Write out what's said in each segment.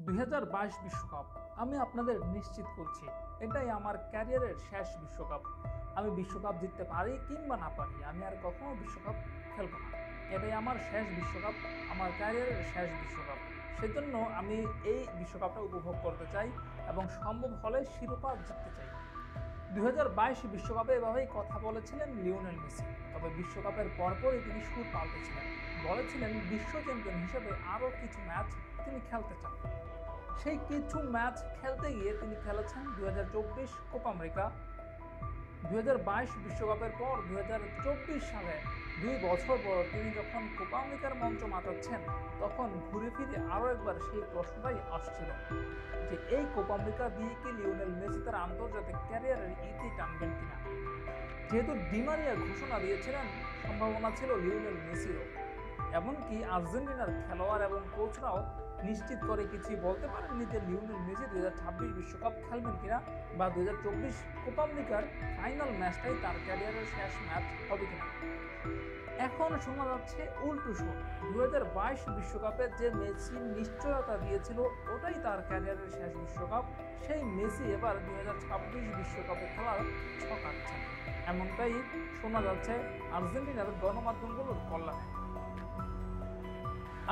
2022 বিশ্বকাপ আমি আপনাদের নিশ্চিত করছি এটাই আমার ক্যারিয়ারের শেষ বিশ্বকাপ। আমি বিশ্বকাপ জিততে পারি কিংবা না পারি, আমি আর কখনো বিশ্বকাপ খেলবো না। এটাই আমার শেষ বিশ্বকাপ, আমার ক্যারিয়ারের শেষ বিশ্বকাপ। সেজন্য আমি এই বিশ্বকাপটা উপভোগ করতে চাই এবং সম্ভব হলে শিরোপা জিততে চাই। 2022 বিশ্বকাপে এভাবেই কথা বলেছিলেন লিওনেল মেসি। তবে বিশ্বকাপের পরপরই তিনি সুর পাল্টেছিলেন, বলেছিলেন বিশ্ব চ্যাম্পিয়ন হিসেবে আরও কিছু ম্যাচ তিনি খেলতে চান। সেই কিছু ম্যাচ খেলতে গিয়ে তিনি খেলেছেন 2024 কোপা আমেরিকা। 2022 বিশ্বকাপের পর 2024 সালে 2 বছর পর তিনি যখন কোপা আমেরিকার মঞ্চ মাতাচ্ছেন, তখন ঘুরে ফিরে আরও একবার সেই প্রশ্নটাই আসছিল যে এই কোপা আমেরিকা দিয়ে কি লিওনেল মেসি তার আন্তর্জাতিক ক্যারিয়ারের ইতি টানবেন কিনা। যেহেতু ডি মারিয়া ঘোষণা দিয়েছিলেন, সম্ভাবনা ছিল লিওনেল মেসিরও। এমনকি আর্জেন্টিনার খেলোয়াড় এবং কোচরাও নিশ্চিত করে কিছুই বলতে পারেননি যে লিওনেল মেসি 2026 বিশ্বকাপ খেলবেন কিনা বা 2024 কোপা আমেরিকার ফাইনাল ম্যাচটাই তার ক্যারিয়ারের শেষ ম্যাচ হবে কিনা। এখন শোনা যাচ্ছে উল্টো সুর। 2022 বিশ্বকাপে যে মেসি নিশ্চয়তা দিয়েছিল ওটাই তার ক্যারিয়ারের শেষ বিশ্বকাপ, সেই মেসি এবার 2026 বিশ্বকাপে খেলার ছক আঁকছেন। এমনটাই শোনা যাচ্ছে আর্জেন্টিনার গণমাধ্যমগুলোর কল্যাণে।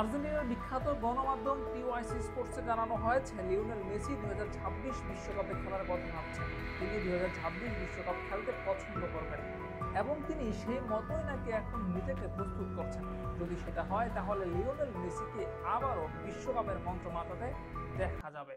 আর্জেন্টিনার বিখ্যাত গণমাধ্যম টিওয়াইসি স্পোর্টসে জানানো হয়েছে লিওনেল মেসি 2026 বিশ্বকাপে খেলার কথা ভাবছেন। তিনি 2026 বিশ্বকাপ খেলতে পছন্দ করবেন এবং তিনি সেই মতোই নাকি এখন নিজেকে প্রস্তুত করছেন। যদি সেটা হয় তাহলে লিওনেল মেসিকে আবারও বিশ্বকাপের মঞ্চ মাতাতে দেখা যাবে।